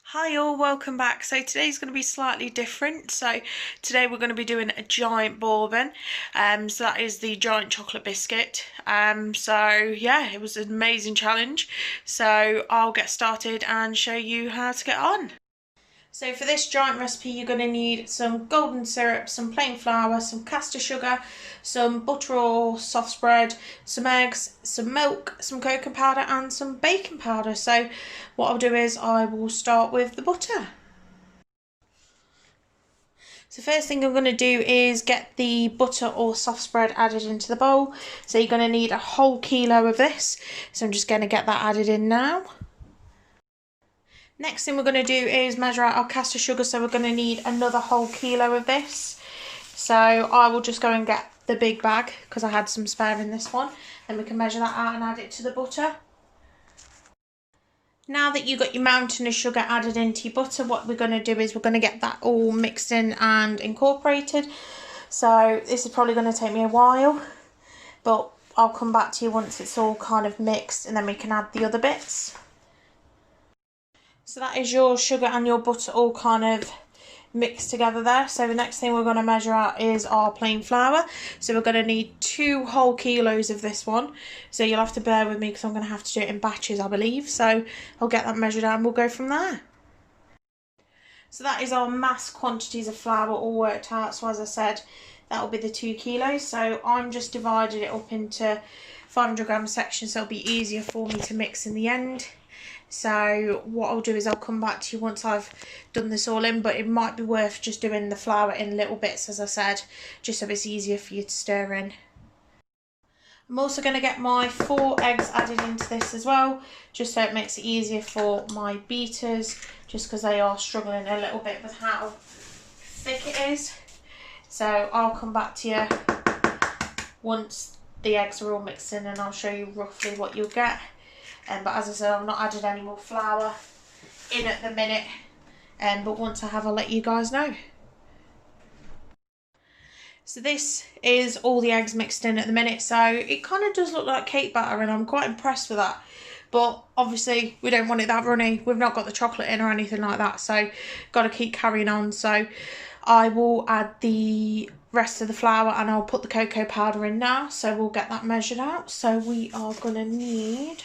Hi all, welcome back. So today's going to be slightly different. So today we're going to be doing a giant bourbon. So that is the giant chocolate biscuit. So yeah, it was an amazing challenge. So I'll get started and show you how to get on. So for this giant recipe, you're going to need some golden syrup, some plain flour, some caster sugar, some butter or soft spread, some eggs, some milk, some cocoa powder and some baking powder. So what I'll do is I will start with the butter. So first thing I'm going to do is get the butter or soft spread added into the bowl. So you're going to need a whole kilo of this. So I'm just going to get that added in now. Next thing we're going to do is measure out our caster sugar, so we're going to need another whole kilo of this. So I will just go and get the big bag because I had some spare in this one. Then we can measure that out and add it to the butter. Now that you've got your mountain of sugar added into your butter, what we're going to do is we're going to get that all mixed in and incorporated. So this is probably going to take me a while, but I'll come back to you once it's all kind of mixed and then we can add the other bits. So that is your sugar and your butter all kind of mixed together there. So the next thing we're going to measure out is our plain flour. So we're going to need 2 whole kilos of this one. So you'll have to bear with me because I'm going to have to do it in batches, I believe. So I'll get that measured out and we'll go from there. So that is our mass quantities of flour all worked out. So as I said, that will be the 2 kilos. So I'm just divided it up into 500 gram sections so it'll be easier for me to mix in the end. So what I'll do is I'll come back to you once I've done this all in, but it might be worth just doing the flour in little bits, as I said, just so it's easier for you to stir in. I'm also going to get my 4 eggs added into this as well, just so it makes it easier for my beaters, just because they are struggling a little bit with how thick it is. So I'll come back to you once the eggs are all mixed in and I'll show you roughly what you'll get. But as I said, I've not added any more flour in at the minute, but once I have, I'll let you guys know. So this is all the eggs mixed in at the minute, so it kind of does look like cake batter and I'm quite impressed with that. But obviously we don't want it that runny, we've not got the chocolate in or anything like that, so got to keep carrying on. So I will add the rest of the flour and I'll put the cocoa powder in now, so we'll get that measured out. So we are going to need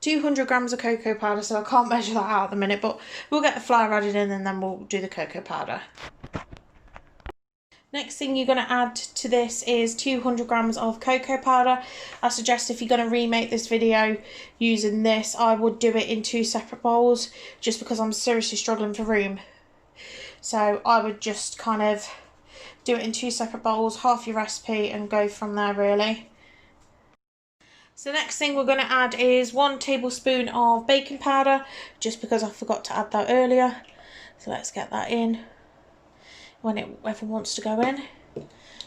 200 grams of cocoa powder, so I can't measure that out at the minute, but we'll get the flour added in and then we'll do the cocoa powder. Next thing you're going to add to this is 200 grams of cocoa powder. I suggest if you're going to remake this video using this, I would do it in 2 separate bowls, just because I'm seriously struggling for room. So I would just kind of do it in 2 separate bowls, half your recipe, and go from there really. So next thing we're going to add is 1 tablespoon of baking powder, just because I forgot to add that earlier. So let's get that in whenever wants to go in.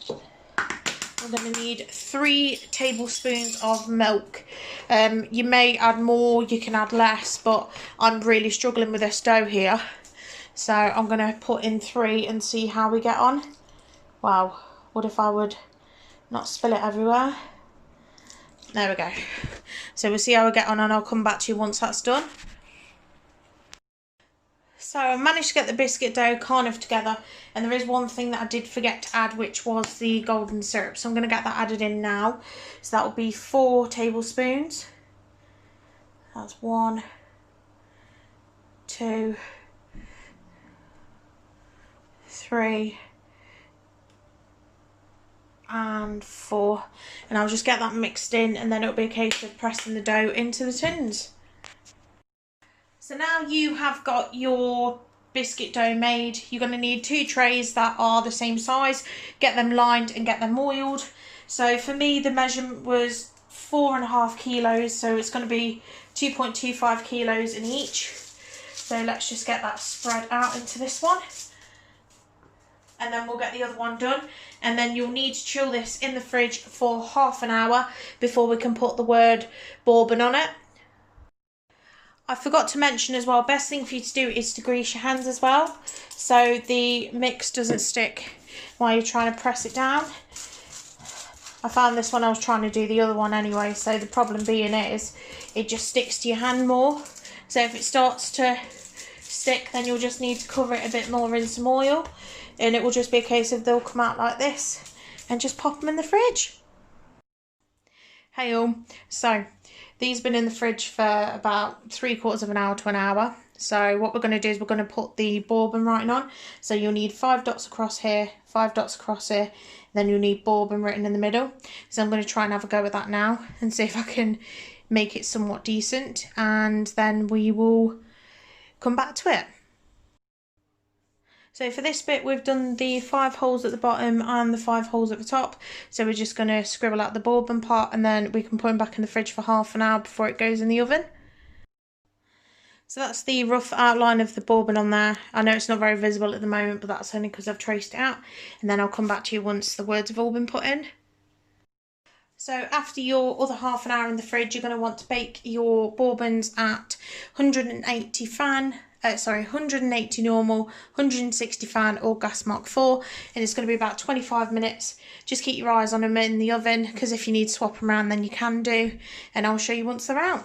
We're going to need 3 tablespoons of milk. You may add more, you can add less, but I'm really struggling with this dough here. So I'm going to put in 3 and see how we get on. Wow, what if I would not spill it everywhere? There we go. So we'll see how we get on and I'll come back to you once that's done. So I managed to get the biscuit dough kind of together, and there is one thing that I did forget to add, which was the golden syrup. So I'm going to get that added in now. So that will be 4 tablespoons. That's 1, 2, 3, and 4, and I'll just get that mixed in and then it'll be a case of pressing the dough into the tins. So now you have got your biscuit dough made, you're going to need 2 trays that are the same size. Get them lined and get them oiled. So for me the measurement was 4.5 kilos, so it's going to be 2.25 kilos in each. So let's just get that spread out into this one. And then we'll get the other one done, and then you'll need to chill this in the fridge for half an hour before we can put the word bourbon on it. I forgot to mention as well, best thing for you to do is to grease your hands as well, so the mix doesn't stick while you're trying to press it down. I found this when I was trying to do the other one anyway, so the problem being is it just sticks to your hand more. So if it starts to stick, then you'll just need to cover it a bit more in some oil, and it will just be a case of they'll come out like this, and just pop them in the fridge. Hey all, so these have been in the fridge for about 3/4 of an hour to an hour. So what we're going to do is we're going to put the bourbon writing on. So you'll need 5 dots across here, 5 dots across here, then you'll need bourbon written in the middle. So I'm going to try and have a go at that now and see if I can make it somewhat decent, and then we will come back to it. So for this bit, we've done the 5 holes at the bottom and the 5 holes at the top. So we're just going to scribble out the bourbon part, and then we can put them back in the fridge for half an hour before it goes in the oven. So that's the rough outline of the bourbon on there. I know it's not very visible at the moment, but that's only because I've traced it out. And then I'll come back to you once the words have all been put in. So after your other half an hour in the fridge, you're going to want to bake your bourbons at 180 normal, 160 fan or gas mark 4, and it's going to be about 25 minutes. Just keep your eyes on them in the oven, because if you need to swap them around then you can do, and I'll show you once they're out.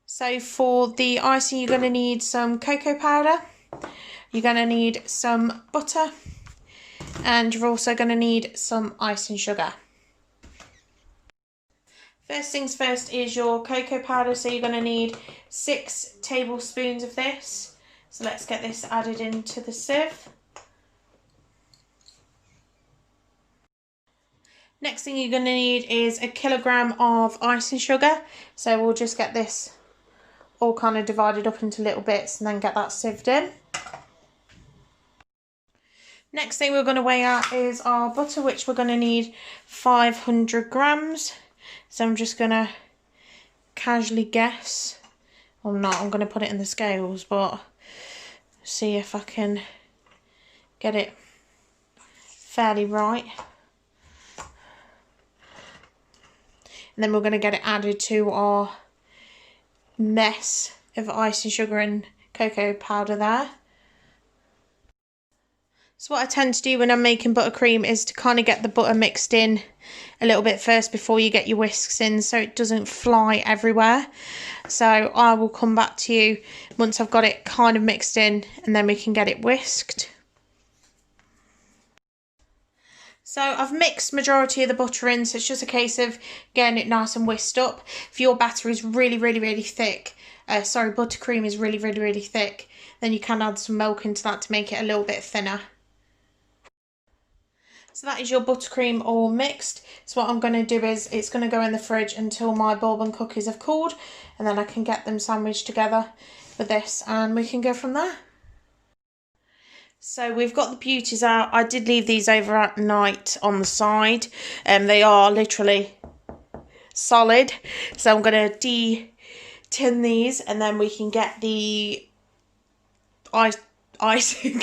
So for the icing, you're going to need some cocoa powder, you're going to need some butter, and you're also going to need some icing sugar. First things first is your cocoa powder, so you're going to need 6 tablespoons of this. So let's get this added into the sieve. Next thing you're going to need is 1 kilogram of icing sugar. So we'll just get this all kind of divided up into little bits and then get that sieved in. Next thing we're going to weigh out is our butter, which we're going to need 500 grams. So I'm just going to casually guess, or not, I'm going to put it in the scales, but see if I can get it fairly right. And then we're going to get it added to our mess of icing sugar and cocoa powder there. So what I tend to do when I'm making buttercream is to kind of get the butter mixed in a little bit first before you get your whisks in, so it doesn't fly everywhere. So I will come back to you once I've got it kind of mixed in, and then we can get it whisked. So I've mixed majority of the butter in, so it's just a case of getting it nice and whisked up. If your batter is really thick, buttercream is really thick, then you can add some milk into that to make it a little bit thinner. So that is your buttercream all mixed. So what I'm going to do is it's going to go in the fridge until my bourbon cookies have cooled, and then I can get them sandwiched together with this and we can go from there. So we've got the beauties out. I did leave these over at night on the side, and they are literally solid. So I'm going to de-tin these, and then we can get the icing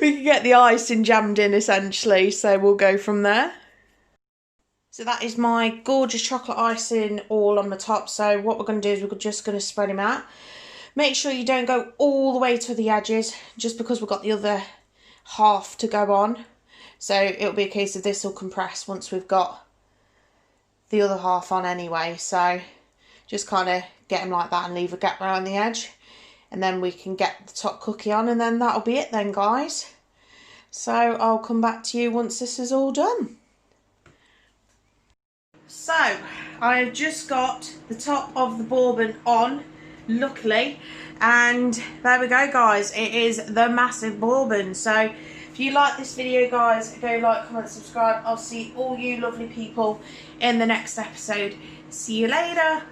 we can get the icing jammed in essentially, so we'll go from there. So that is my gorgeous chocolate icing all on the top. So what we're going to do is we're just going to spread them out. Make sure you don't go all the way to the edges, just because we've got the other half to go on. So it'll be a case of this will compress once we've got the other half on anyway. So just kind of get them like that and leave a gap around the edge. And then we can get the top cookie on, and then that'll be it then, guys. So I'll come back to you once this is all done. So I've just got the top of the bourbon on, luckily, and there we go, guys. It is the massive bourbon. So if you like this video, guys, go like, comment, subscribe. I'll see all you lovely people in the next episode. See you later.